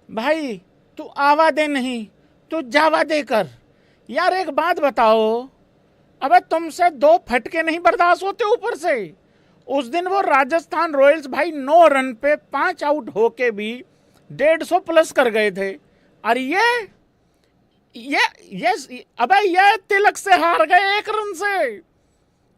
भाई तू आवा दे नहीं, तू जावा दे कर। यार एक बात बताओ, अबे तुमसे दो फटके नहीं बर्दाश्त होते ऊपर से। उस दिन वो राजस्थान रॉयल्स भाई 9 रन पे 5 आउट होके भी 150 प्लस कर गए थे। और ये अबे ये तिलक से हार गए 1 रन से,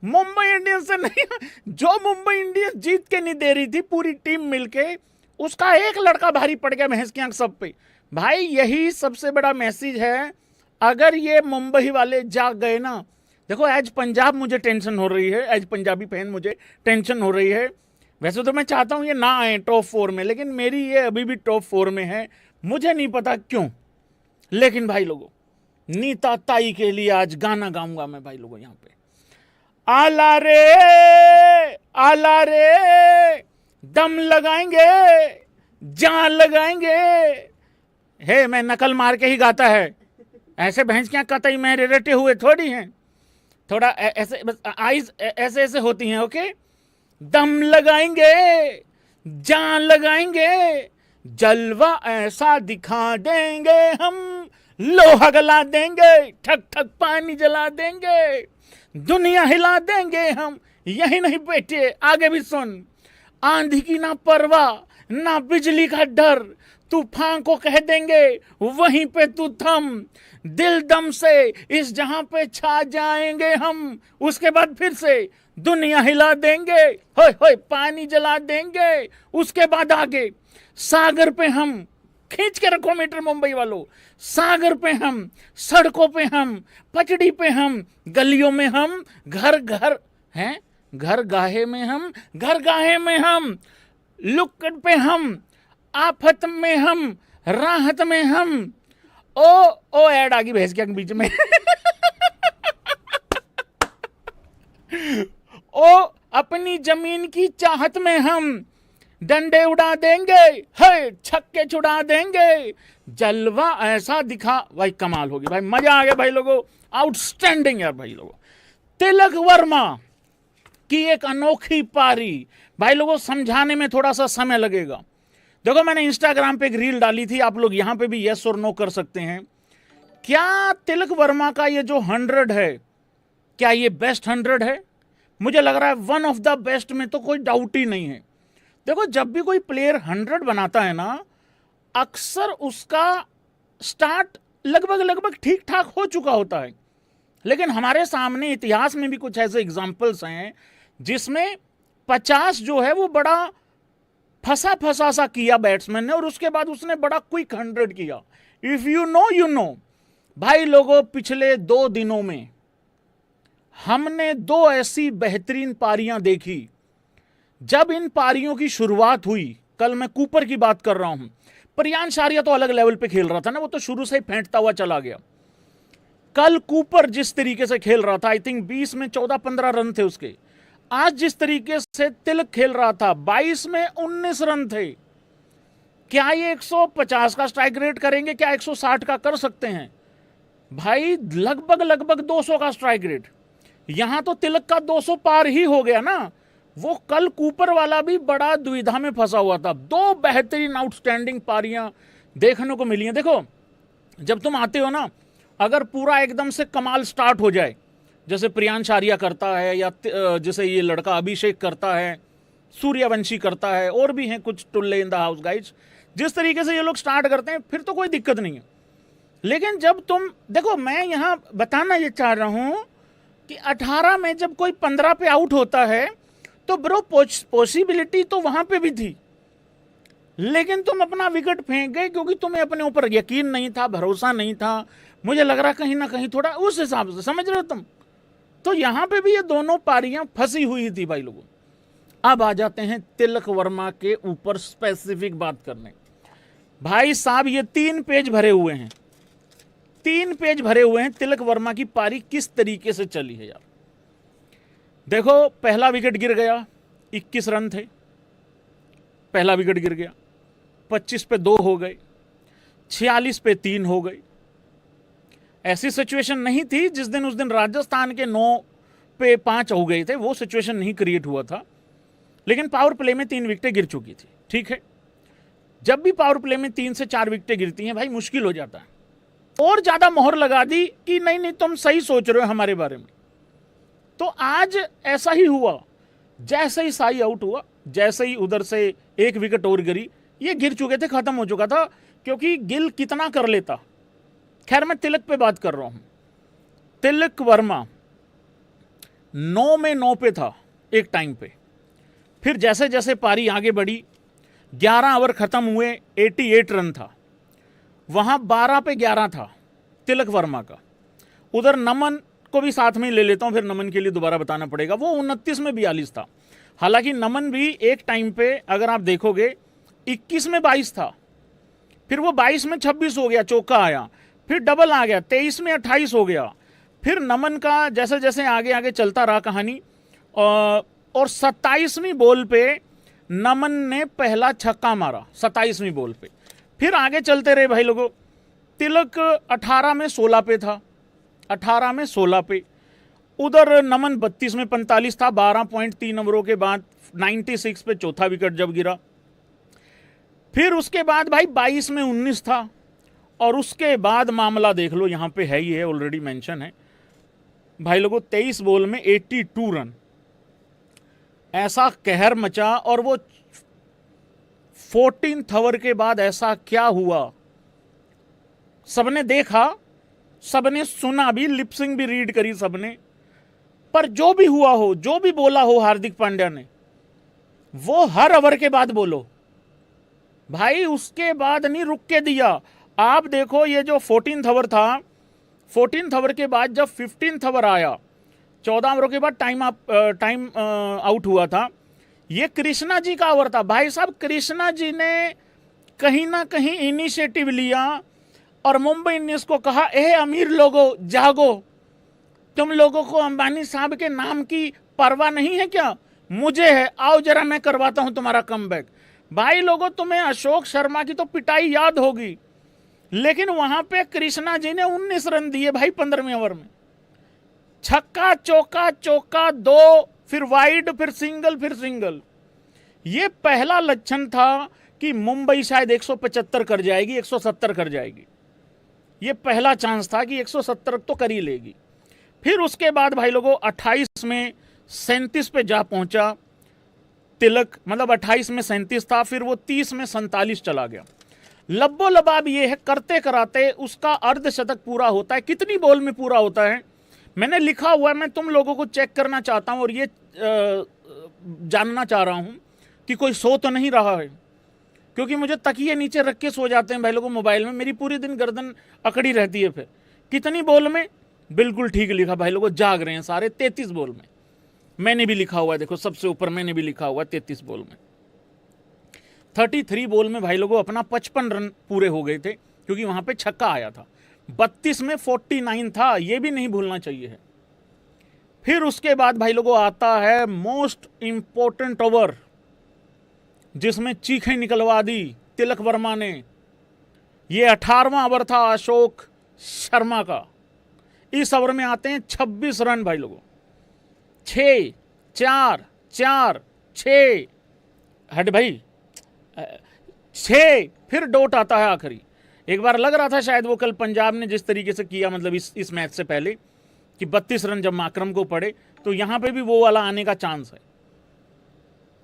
मुंबई इंडियंस से नहीं। जो मुंबई इंडियंस जीत के नहीं दे रही थी पूरी टीम मिलके, उसका एक लड़का भारी पड़ गया भैंस की आंख सब पे। भाई यही सबसे बड़ा मैसेज है। अगर ये मुंबई वाले जाग गए ना, देखो एज पंजाब मुझे टेंशन हो रही है, एज पंजाबी फैन मुझे टेंशन हो रही है। वैसे तो मैं चाहता हूं ये ना आए टॉप 4 में, लेकिन मेरी ये अभी भी टॉप 4 में है, मुझे नहीं पता क्यों। लेकिन भाई लोगों, नीता ताई के लिए आज गाना गाऊंगा मैं भाई लोगों यहाँ पे। आला रे दम लगाएंगे, जान लगाएंगे। हे मैं नकल मार के ही गाता है, ऐसे भैंस क्या कतई मेरे रटे हुए थोड़ी हैं। थोड़ा ऐसे बस आईज ऐसे ऐसे होती हैं। ओके, दम लगाएंगे, जान लगाएंगे, जलवा ऐसा दिखा देंगे हम, लोहा गला देंगे, ठक ठक पानी जला देंगे, दुनिया हिला देंगे हम। यही नहीं बेटे, आगे भी सुन। आंधी की ना परवाह, ना बिजली का डर, तूफान को कह देंगे वहीं पे तू थम। दिल दम से इस जहां पे छा जाएंगे हम, उसके बाद फिर से दुनिया हिला देंगे, होय होय पानी जला देंगे। उसके बाद आगे सागर पे हम, खींच के रखो मीटर मुंबई वालों, सागर पे हम, सड़कों पे हम, पचड़ी पे हम, गलियों में हम, घर घर हैं, घर गाहे में हम, घर गाहे में हम, लुक्कड़ पे हम, आफत में हम, राहत में हम। ओ ऐड आ गई भैंस के बीच में। ओ अपनी जमीन की चाहत में हम, डंडे उड़ा देंगे, है छक्के छुड़ा देंगे, जलवा ऐसा दिखा। भाई कमाल होगी भाई, मजा आ गया भाई लोगों, आउटस्टैंडिंग यार भाई लोगों। तिलक वर्मा की एक अनोखी पारी भाई लोगों, समझाने में थोड़ा सा समय लगेगा। देखो मैंने इंस्टाग्राम पे एक रील डाली थी, आप लोग यहां पे भी यस और नो कर सकते हैं। क्या तिलक वर्मा का ये जो 100 है, क्या ये बेस्ट 100 है? मुझे लग रहा है वन ऑफ द बेस्ट में तो कोई डाउट ही नहीं है। देखो जब भी कोई प्लेयर 100 बनाता है ना, अक्सर उसका स्टार्ट लगभग लगभग ठीक ठाक हो चुका होता है। लेकिन हमारे सामने इतिहास में भी कुछ ऐसे एग्जाम्पल्स हैं जिसमें 50 जो है वो बड़ा फंसा फंसा सा किया बैट्समैन ने, और उसके बाद उसने बड़ा क्विक 100 किया। If you know you know. भाई लोगों, पिछले 2 दिनों में हमने 2 ऐसी बेहतरीन पारियां देखी। जब इन पारियों की शुरुआत हुई, कल मैं कूपर की बात कर रहा हूं, प्रियांश आर्या तो अलग लेवल पे खेल रहा था ना, वो तो शुरू से ही फेंटता हुआ चला गया। कल कूपर जिस तरीके से खेल रहा था, आई थिंक 20 में 14-15 रन थे उसके। आज जिस तरीके से तिलक खेल रहा था, 22 में 19 रन थे। क्या ये 150 का स्ट्राइक रेट करेंगे? क्या 160 का कर सकते हैं? भाई लगभग लगभग 200 का स्ट्राइक रेट। यहां तो तिलक का 200 पार ही हो गया ना। वो कल कूपर वाला भी बड़ा दुविधा में फंसा हुआ था। 2 बेहतरीन आउटस्टैंडिंग पारियां देखने को मिली हैं। देखो जब तुम आते हो ना, अगर पूरा एकदम से कमाल स्टार्ट हो जाए, जैसे प्रियांश आर्या करता है, या जैसे ये लड़का अभिषेक करता है, सूर्यवंशी करता है, और भी हैं कुछ टुल्ले इन द हाउस गाइज, जिस तरीके से ये लोग स्टार्ट करते हैं फिर तो कोई दिक्कत नहीं है। लेकिन जब तुम देखो, मैं यहां बताना ये चाह रहा हूं कि 18 में जब कोई 15 पे आउट होता है तो ब्रो पॉसिबिलिटी तो वहां पे भी थी, लेकिन तुम अपना विकेट फेंक गए क्योंकि तुम्हें अपने ऊपर यकीन नहीं था, भरोसा नहीं था। मुझे लग रहा कहीं ना कहीं थोड़ा उस हिसाब से, समझ रहे हो तुम? तो यहां पे भी ये दोनों पारियां फंसी हुई थी भाई लोगों। अब आ जाते हैं तिलक वर्मा के ऊपर स्पेसिफिक बात करने। भाई साहब ये 3 पेज भरे हुए हैं, 3 पेज भरे हुए हैं तिलक वर्मा की पारी किस तरीके से चली है यार। देखो पहला विकेट गिर गया, 21 रन थे, पहला विकेट गिर गया। 25 पे 2 हो गए, 46 पे 3 हो गए। ऐसी सिचुएशन नहीं थी जिस दिन उस दिन राजस्थान के 9 पे 5 हो गए थे, वो सिचुएशन नहीं क्रिएट हुआ था। लेकिन पावर प्ले में 3 विकेटें गिर चुकी थी, ठीक है। जब भी पावर प्ले में 3 से 4 विकेटें गिरती हैं भाई मुश्किल हो जाता है। और ज्यादा मोहर लगा दी कि नहीं नहीं तुम सही सोच रहे हो हमारे बारे में। तो आज ऐसा ही हुआ, जैसे ही साई आउट हुआ, जैसे ही उधर से एक विकेट और गिरी, ये गिर चुके थे, खत्म हो चुका था, क्योंकि गिल कितना कर लेता। खैर मैं तिलक पे बात कर रहा हूं। तिलक वर्मा 9 में 9 पे था एक टाइम पे, फिर जैसे जैसे पारी आगे बढ़ी 11 ओवर खत्म हुए 88 रन था, वहां 12 पे 11 था तिलक वर्मा का। उधर नमन को भी साथ में ले लेता हूं, फिर नमन के लिए दोबारा बताना पड़ेगा, वो 29 में 42 था। हालांकि नमन भी एक टाइम पे अगर आप देखोगे 21 में 22 था, फिर वो 22 में 26 हो गया, चौका आया, फिर डबल आ गया, 23 में 28 हो गया। फिर नमन का जैसे जैसे आगे आगे चलता रहा कहानी, और 27वीं बॉल पे नमन ने पहला छक्का मारा 27वीं बॉल पे। फिर आगे चलते रहे भाई लोगों। तिलक 18 में 16 पे था, 18 में 16 पे। उधर नमन 32 में 45 था, 12.3 ओवरों के बाद 96 पे चौथा विकेट जब गिरा। फिर उसके बाद भाई 22 में 19 था, और उसके बाद मामला देख लो, यहां पे है ही है, ऑलरेडी मेंशन है भाई लोगों। 23 बॉल में 82 रन, ऐसा कहर मचा। और वो 14th ओवर के बाद ऐसा क्या हुआ, सबने देखा, सबने सुना भी, लिपसिंग भी रीड करी सबने। पर जो भी हुआ हो, जो भी बोला हो हार्दिक पांड्या ने, वो हर ओवर के बाद बोलो भाई, उसके बाद नहीं रुक के दिया। आप देखो ये जो 14th ओवर था, 14th ओवर के बाद जब 15th ओवर आया, 14 ओवरों के बाद टाइम आउट हुआ था, ये कृष्णा जी का ओवर था भाई साहब। कृष्णा जी ने कहीं ना कहीं इनिशिएटिव लिया और मुंबई इंडियंस को कहा, ए अमीर लोगों जागो, तुम लोगों को अंबानी साहब के नाम की परवाह नहीं है क्या? मुझे है, आओ जरा मैं करवाता हूं तुम्हारा कमबैक। भाई लोगों, तुम्हें अशोक शर्मा की तो पिटाई याद होगी, लेकिन वहां पे कृष्णा जी ने 19 रन दिए भाई 15वें ओवर में। छक्का चौका, चौका 2, फिर वाइड, फिर सिंगल, फिर सिंगल। ये पहला लक्षण था कि मुंबई शायद 175 कर जाएगी, 170 कर जाएगी। ये पहला चांस था कि 170 तो कर ही लेगी। फिर उसके बाद भाई लोगों 28 में 37 पे जा पहुंचा तिलक, मतलब 28 में 37 था, फिर वो 30 में 47 चला गया। लब्बो लबाब ये है, करते कराते उसका अर्धशतक पूरा होता है। कितनी बॉल में पूरा होता है मैंने लिखा हुआ है, मैं तुम लोगों को चेक करना चाहता हूं और ये जानना चाह रहा हूं कि कोई सो तो नहीं रहा है, क्योंकि मुझे तकिए नीचे रख के सो जाते हैं भाई लोगों मोबाइल में, मेरी पूरी दिन गर्दन अकड़ी रहती है। फिर कितनी बॉल में, बिल्कुल ठीक लिखा भाई लोगों, जाग रहे हैं सारे। 33 बॉल में, मैंने भी लिखा हुआ है, देखो सबसे ऊपर मैंने भी लिखा हुआ है 33 बॉल में। 33 बॉल में भाई लोगों अपना 55 रन पूरे हो गए थे, क्योंकि वहां पे छक्का आया था। 32 में 49 था, ये भी नहीं भूलना चाहिए है। फिर उसके बाद भाई लोगों आता है मोस्ट इंपॉर्टेंट ओवर, जिसमें चीखें निकलवा दी तिलक वर्मा ने। ये 18वां ओवर था अशोक शर्मा का। इस ओवर में आते हैं 26 रन भाई लोगों, 6 4 4 6 हट भाई 6, फिर डॉट आता है आखिरी। एक बार लग रहा था शायद वो कल पंजाब ने जिस तरीके से किया, मतलब इस मैच से पहले, कि 32 रन जब माकरम को पड़े, तो यहां पे भी वो वाला आने का चांस है।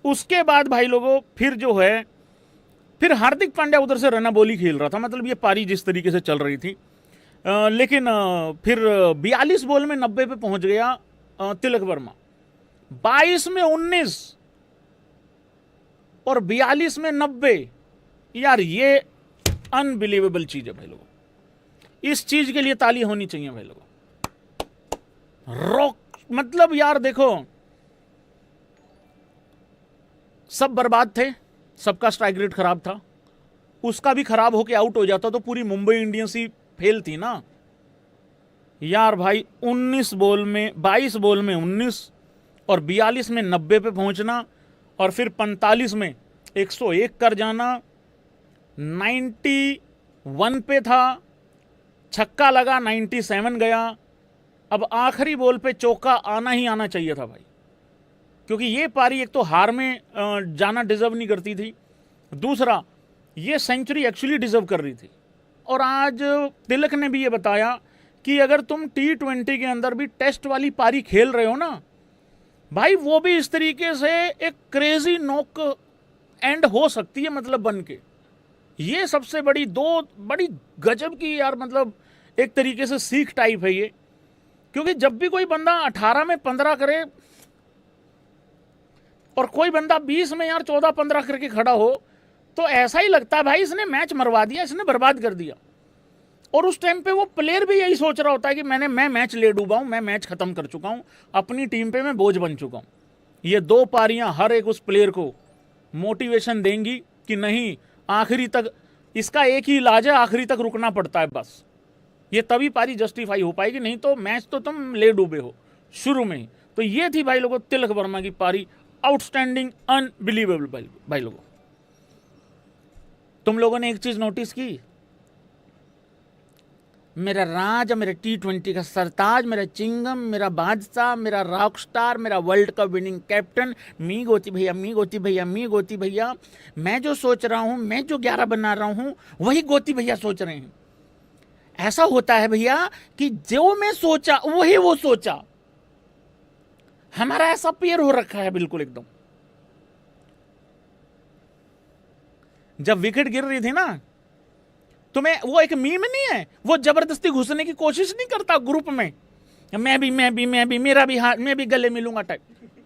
उसके बाद भाई लोगों फिर जो है, फिर हार्दिक पांड्या उधर से रना बोली खेल रहा था, मतलब ये पारी जिस तरीके से चल रही थी। लेकिन फिर 42 बॉल में 90 पे पहुंच गया तिलक वर्मा। 22 में 19 और 42 में 90, यार ये अनबिलीवेबल चीज है भाई लोगों। इस चीज के लिए ताली होनी चाहिए भाई लोगों। रॉक, मतलब यार देखो, सब बर्बाद थे, सबका स्ट्राइक रेट खराब था, उसका भी खराब होके आउट हो जाता तो पूरी मुंबई इंडियंस ही फेल थी ना यार भाई। 19 बॉल में 22 बॉल में 19 और 42 में 90 पे पहुंचना, और फिर 45 में 101 कर जाना, 91 पे था, छक्का लगा, 97 गया। अब आखिरी बॉल पे चौका आना ही आना चाहिए था भाई, क्योंकि ये पारी एक तो हार में जाना डिजर्व नहीं करती थी, दूसरा ये सेंचुरी एक्चुअली डिजर्व कर रही थी। और आज तिलक ने भी ये बताया कि अगर तुम T20 के अंदर भी टेस्ट वाली पारी खेल रहे हो ना भाई, वो भी इस तरीके से एक क्रेजी नॉक एंड हो सकती है, मतलब बन के। ये सबसे बड़ी बड़ी गजब की यार, मतलब एक तरीके से सीख टाइप है ये। क्योंकि जब भी कोई बंदा 18 में 15 करे और कोई बंदा 20 में यार 14-15 करके खड़ा हो, तो ऐसा ही लगता है भाई इसने मैच मरवा दिया, इसने बर्बाद कर दिया। और उस टाइम पे वो प्लेयर भी यही सोच रहा होता है कि मैं मैच ले डूबा हूं, मैं मैच खत्म कर चुका हूं, अपनी टीम पे मैं बोझ बन चुका हूं। ये 2 पारियां हर एक उस प्लेयर को मोटिवेशन देंगी कि नहीं, आखिरी तक इसका एक ही इलाज है, आखिरी तक रुकना पड़ता है बस। ये तभी पारी जस्टिफाई हो पाएगी, नहीं तो मैच तो तुम ले डूबे हो शुरू में ही। तो ये थी भाई लोगों तिलक वर्मा की पारी, आउटस्टैंडिंग, अनबिलीवेबल भाई लोगों। तुम लोगों ने एक चीज नोटिस की, मेरा राज, मेरा T20 का सरताज, मेरा चिंगम, मेरा बादशाह, मेरा रॉक स्टार, मेरा वर्ल्ड कप विनिंग कैप्टन, मी गोती भैया, मी गोती भैया, मी गोती भैया। मैं जो सोच रहा हूं, मैं जो 11 बना रहा हूं, वही गोती भैया सोच रहे हैं। ऐसा होता है भैया कि जो मैं सोचा वही वो सोचा। हमारा ऐसा पेयर हो रखा है बिल्कुल एकदम। जब विकेट गिर रही थी ना, तुम्हें वो एक मीम नहीं है, वो जबरदस्ती घुसने की कोशिश नहीं करता ग्रुप में, मैं भी मेरा भी हाथ, मैं भी गले मिलूंगा टाइप,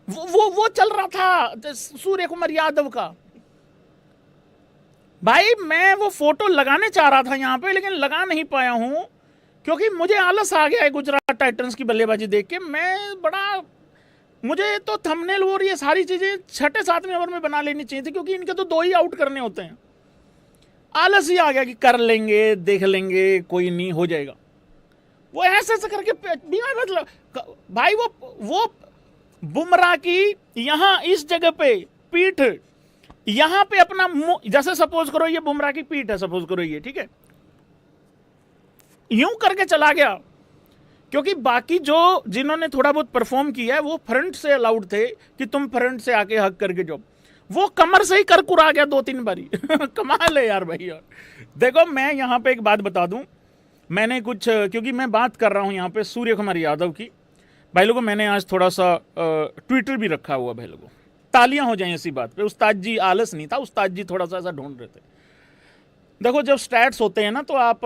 वो चल रहा था सूर्य कुमार यादव का। भाई मैं वो फोटो लगाने चाह रहा था यहां पे, लेकिन लगा नहीं पाया हूं क्योंकि मुझे आलस आ गया है गुजरात टाइटंस की बल्लेबाजी देख के। मुझे तो थंबनेल और ये सारी चीजें 6-7वें ओवर में बना लेनी चाहिए थी, क्योंकि इनके तो 2 ही आउट करने होते हैं। आलस ही आ गया कि कर लेंगे, देख लेंगे, कोई नहीं, हो जाएगा। वो ऐसे करके मतलब भाई वो बुमराह की यहां इस जगह पे पीठ, यहां पे अपना मुंह, जैसे सपोज करो ये बुमराह की पीठ है, सपोज करो ये, ठीक है, यूं करके चला गया। क्योंकि बाकी जो जिन्होंने थोड़ा बहुत परफॉर्म किया है वो फ्रंट से अलाउड थे कि तुम फ्रंट से आके हक करके जाओ, वो कमर से ही कर कुरा गया 2-3 बारी। कमाल है यार भाई यार। देखो मैं यहां पे एक बात बता दूं, मैंने कुछ, क्योंकि मैं बात कर रहा हूं यहां पे सूर्य कुमार यादव की, भाई लोगों मैंने आज थोड़ा सा ट्विटर भी रखा हुआ भाई लोगों, तालियां हो जाएं ऐसी बात पे। उस्ताद जी आलस नहीं था, उस्ताद जी थोड़ा सा ऐसा ढूंढ रहे थे। देखो जब स्टैट्स होते हैं ना तो आप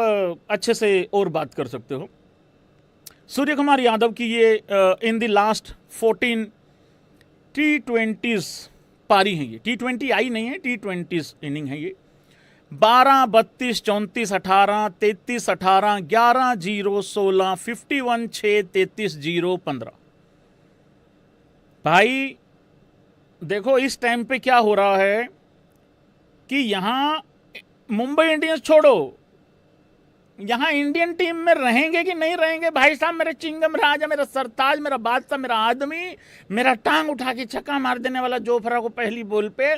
अच्छे से और बात कर सकते हो। सूर्य कुमार यादव की ये इन द लास्ट 14 T20s पारी है, ये T20 आई नहीं है, T20s इनिंग है ये। 12, 32, 34, 18, 33, 18, 11, 0, 16, 51, 6, 33, 0, 15। भाई देखो इस टाइम पे क्या हो रहा है कि यहां मुंबई इंडियंस छोड़ो, यहां इंडियन टीम में रहेंगे कि नहीं रहेंगे भाई साहब। मेरे चिंगम राजा, मेरा सरताज, मेरा बादशाह, मेरा आदमी, मेरा टांग उठा के छक्का मार देने वाला जोफ्रा को पहली बॉल पे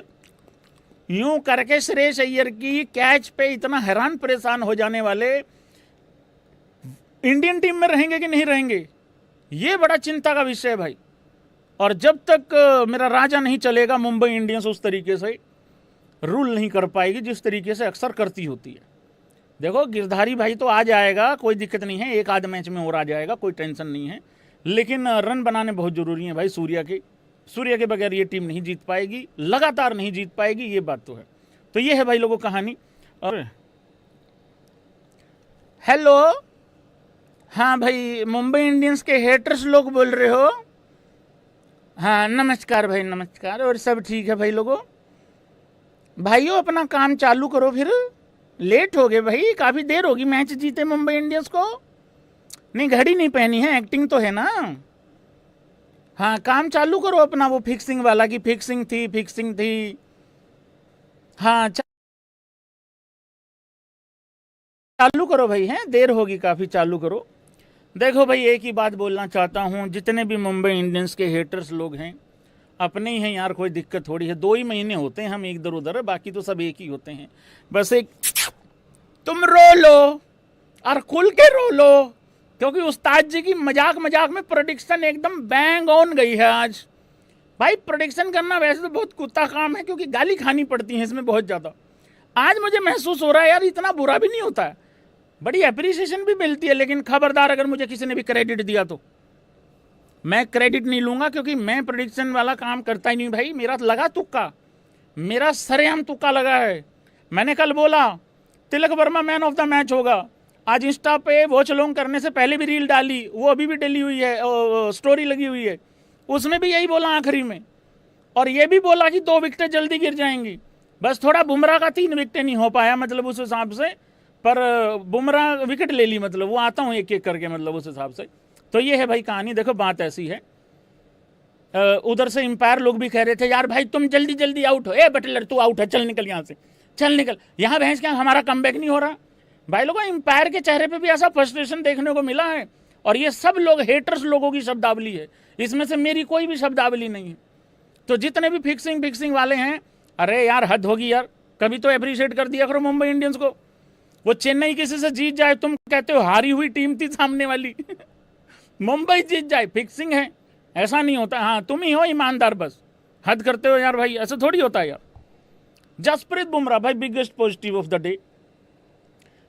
यूं करके श्रेयस अय्यर की कैच पे इतना हैरान परेशान हो जाने वाले इंडियन टीम में रहेंगे कि नहीं रहेंगे, ये बड़ा चिंता का विषय है भाई। और जब तक मेरा राजा नहीं चलेगा, मुंबई इंडियंस उस तरीके से रूल नहीं कर पाएगी जिस तरीके से अक्सर करती होती है। देखो गिरधारी भाई तो आ जाएगा, कोई दिक्कत नहीं है, एक आध मैच में और आ जाएगा, कोई टेंशन नहीं है, लेकिन रन बनाने बहुत जरूरी है भाई। सूर्य के बगैर ये टीम नहीं जीत पाएगी, लगातार नहीं जीत पाएगी, ये बात तो है। तो ये है भाई लोगों कहानी। और हेलो, हाँ भाई मुंबई इंडियंस के हेटर्स लोग बोल रहे हो? हाँ नमस्कार भाई, नमस्कार। और सब ठीक है भाई लोगों? भाइयों अपना काम चालू करो, फिर लेट हो गए भाई, काफी देर होगी मैच जीते मुंबई इंडियंस को। नहीं घड़ी नहीं पहनी है, एक्टिंग तो है ना। हाँ काम चालू करो अपना, वो फिक्सिंग वाला की फिक्सिंग थी। हाँ चालू करो भाई, हैं देर होगी काफी, चालू करो। देखो भाई एक ही बात बोलना चाहता हूँ, जितने भी मुंबई इंडियंस के हेटर्स लोग हैं अपने ही हैं यार, कोई दिक्कत थोड़ी है। 2 ही महीने होते हैं हम इधर उधर, बाकी तो सब एक ही होते हैं। बस एक तुम रो लो और खुल के रो लो, क्योंकि उस्ताद जी की मजाक में प्रेडिक्शन एकदम बैंग ऑन गई है आज। भाई प्रेडिक्शन करना वैसे तो बहुत कुत्ता काम है, क्योंकि गाली खानी पड़ती है इसमें बहुत ज़्यादा। आज मुझे महसूस हो रहा है यार इतना बुरा भी नहीं होता है, बड़ी एप्रिसिएशन भी मिलती है, लेकिन खबरदार अगर मुझे किसी ने भी क्रेडिट दिया तो मैं क्रेडिट नहीं लूंगा, क्योंकि मैं प्रेडिक्शन वाला काम करता ही नहीं भाई। मेरा लगा तुक्का, मेरा सरेआम तुक्का लगा है। मैंने कल बोला Tilak Varma man of the match होगा, आज इंस्टा पे वॉच लॉन्ग करने से पहले भी रील डाली, वो अभी भी डली हुई है, स्टोरी लगी हुई है, उसमें भी यही बोला आखिरी में, और ये भी बोला कि 2 विकेटें जल्दी गिर जाएंगी। बस थोड़ा बुमराह का 3 विकेटें नहीं हो पाया मतलब उस हिसाब से, पर बुमराह विकेट ले ली, मतलब वो आता हूँ एक एक करके मतलब उस हिसाब से। तो ये है भाई कहानी। देखो बात ऐसी है, उधर से एम्पायर लोग भी कह रहे थे यार भाई तुम जल्दी जल्दी आउट हो, ए बटलर तू आउट है, चल निकल यहाँ से, चल निकल यहाँ, भैंस क्या हमारा कमबैक नहीं हो रहा। भाई लोगों एम्पायर के चेहरे पे भी ऐसा फ्रस्ट्रेशन देखने को मिला है, और ये सब लोग हेटर्स लोगों की शब्दावली है, इसमें से मेरी कोई भी शब्दावली नहीं है। तो जितने भी फिक्सिंग वाले हैं, अरे यार हद होगी यार, कभी तो अप्रिशिएट कर दिया करो मुंबई इंडियंस को। वो चेन्नई किसी से जीत जाए, तुम कहते हो हारी हुई टीम थी सामने वाली मुंबई जीत जाए, फिक्सिंग है, ऐसा नहीं होता। हाँ तुम ही हो ईमानदार, बस हद करते हो यार भाई, ऐसा थोड़ी होता है यार। जसप्रीत बुमराह भाई biggest positive of the day.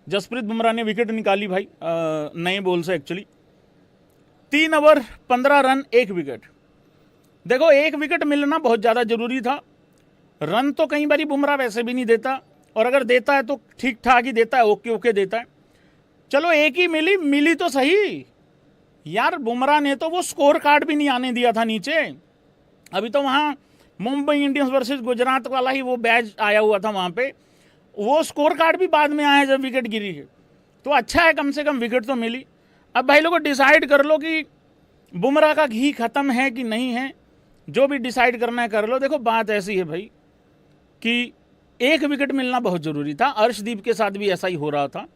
Jasprit Bumrah ने विकेट निकाली भाई नए बॉल से, एक्चुअली 3 ओवर 15 रन 1 विकेट। देखो 1 विकेट मिलना बहुत ज़्यादा जरूरी था, रन तो कई बार बुमराह वैसे भी नहीं देता, और अगर देता है तो ठीक ठाक ही देता है, ओके ओके देता है। चलो एक ही मिली तो सही यार, बुमराह ने तो वो स्कोर कार्ड भी नहीं आने दिया था नीचे। अभी तो वहाँ मुंबई इंडियंस वर्सेस गुजरात वाला ही वो बैच आया हुआ था वहाँ पे, वो स्कोर कार्ड भी बाद में आया जब विकेट गिरी है। तो अच्छा है कम से कम विकेट तो मिली। अब भाई लोगों डिसाइड कर लो कि बुमराह का घी खत्म है कि नहीं है, जो भी डिसाइड करना है कर लो। देखो बात ऐसी है भाई कि 1 विकेट मिलना बहुत ज़रूरी था, अर्शदीप के साथ भी ऐसा ही हो रहा था,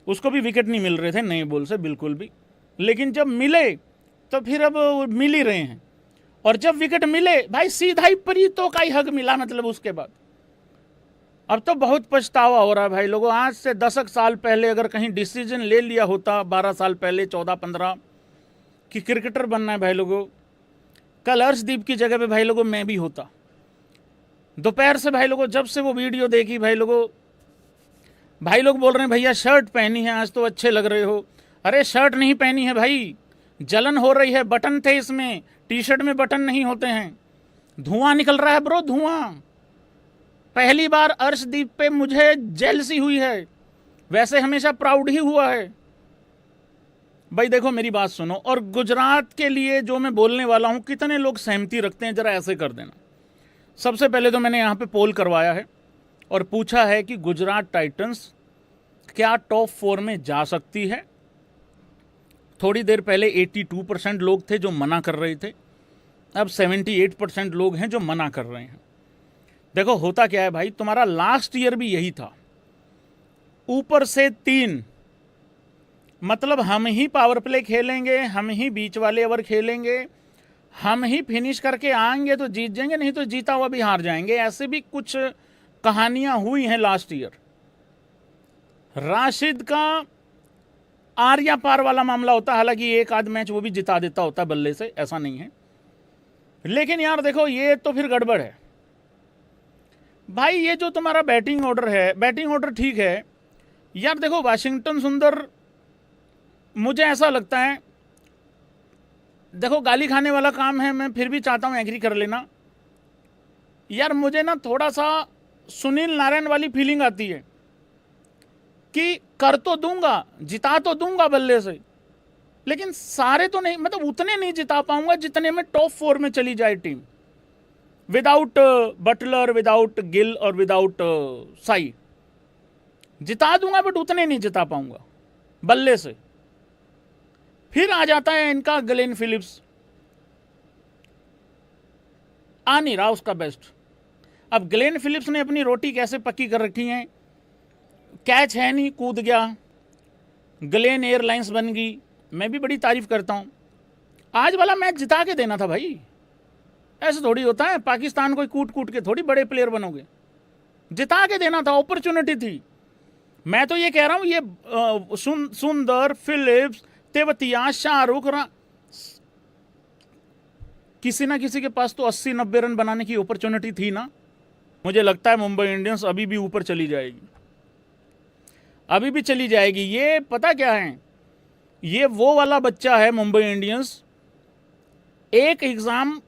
उसको भी विकेट नहीं मिल रहे थे नए बॉल से बिल्कुल भी, लेकिन जब मिले तो फिर अब मिल ही रहे हैं। और जब विकेट मिले भाई सीधा ही प्रीतों का ही हक मिला, मतलब उसके बाद अब तो बहुत पछतावा हो रहा है भाई लोगों। आज से 10 साल पहले अगर कहीं डिसीजन ले लिया होता, 12 साल पहले 14-15 कि क्रिकेटर बनना है भाई लोगों, कल अर्शदीप की जगह पे भाई लोगों मैं भी होता। दोपहर से भाई लोगों जब से वो वीडियो देखी भाई लोगों, भाई लोग बोल रहे हैं भैया शर्ट पहनी है आज तो अच्छे लग रहे हो। अरे शर्ट नहीं पहनी है भाई, जलन हो रही है, बटन थे इसमें, टी शर्ट में बटन नहीं होते हैं, धुआं निकल रहा है ब्रो, धुआं। पहली बार अर्शदीप पे मुझे जेलसी हुई है, वैसे हमेशा प्राउड ही हुआ है भाई। देखो मेरी बात सुनो, और गुजरात के लिए जो मैं बोलने वाला हूं कितने लोग सहमति रखते हैं जरा ऐसे कर देना। सबसे पहले तो मैंने यहाँ पे पोल करवाया है और पूछा है कि गुजरात टाइटंस क्या टॉप 4 में जा सकती है। थोड़ी देर पहले 82% लोग थे जो मना कर रहे थे, अब 78% लोग हैं जो मना कर रहे हैं। देखो होता क्या है भाई, तुम्हारा लास्ट ईयर भी यही था, ऊपर से 3, मतलब हम ही पावर प्ले खेलेंगे, हम ही बीच वाले ओवर खेलेंगे, हम ही फिनिश करके आएंगे तो जीत जाएंगे, नहीं तो जीता हुआ भी हार जाएंगे। ऐसे भी कुछ कहानियां हुई हैं लास्ट ईयर। राशिद का आर या पार वाला मामला होता है, हालांकि एक आध मैच वो भी जिता देता होता है बल्ले से, ऐसा नहीं है। लेकिन यार देखो ये तो फिर गड़बड़ है भाई। ये जो तुम्हारा बैटिंग ऑर्डर है, बैटिंग ऑर्डर ठीक है यार। देखो वाशिंगटन सुंदर, मुझे ऐसा लगता है, देखो गाली खाने वाला काम है, मैं फिर भी चाहता हूं एग्री कर लेना यार। मुझे ना थोड़ा सा सुनील नारायण वाली फीलिंग आती है कि कर तो दूंगा, जिता तो दूंगा बल्ले से, लेकिन सारे तो नहीं, मतलब उतने नहीं जिता पाऊंगा जितने में टॉप 4 में चली जाए team, without Buttler, without Gill और विदाउट साई। जिता दूंगा बट उतने नहीं जिता पाऊंगा बल्ले से। फिर आ जाता है इनका ग्लेन फिलिप्स, आ नहीं रहा उसका बेस्ट। अब ग्लेन फिलिप्स ने अपनी रोटी कैसे पक्की कर रखी है, कैच है नहीं, कूद गया, ग्लेन एयरलाइंस बन गई। मैं भी बड़ी तारीफ करता हूं। आज वाला मैच जिता के देना था भाई, ऐसे थोड़ी होता है, पाकिस्तान को कूट कूट के थोड़ी बड़े प्लेयर बनोगे, जिता के देना था, अपॉर्चुनिटी थी। मैं तो ये कह रहा हूं ये सुंदर, फिलिप्स, तेवतिया, शाहरुख, किसी ना किसी के पास तो 80-90 रन बनाने की अपॉर्चुनिटी थी ना। मुझे लगता है मुंबई इंडियंस अभी भी ऊपर चली जाएगी, अभी भी चली जाएगी। ये पता क्या है, ये वो वाला बच्चा है मुंबई इंडियंस, एक एग्ज़ाम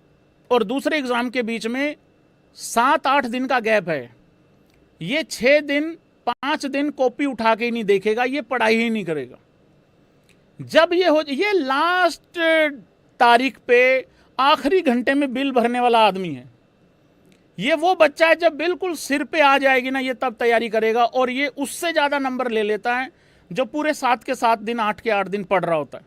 और दूसरे एग्ज़ाम के बीच में 7-8 दिन का गैप है। ये 6 दिन 5 दिन कॉपी उठा के ही नहीं देखेगा, ये पढ़ाई ही नहीं करेगा। जब ये लास्ट तारीख पे आखिरी घंटे में बिल भरने वाला आदमी है। ये वो बच्चा है जब बिल्कुल सिर पे आ जाएगी ना, ये तब तैयारी करेगा, और ये उससे ज़्यादा नंबर ले लेता है जो पूरे 7 के 7 दिन 8 के 8 दिन पढ़ रहा होता है।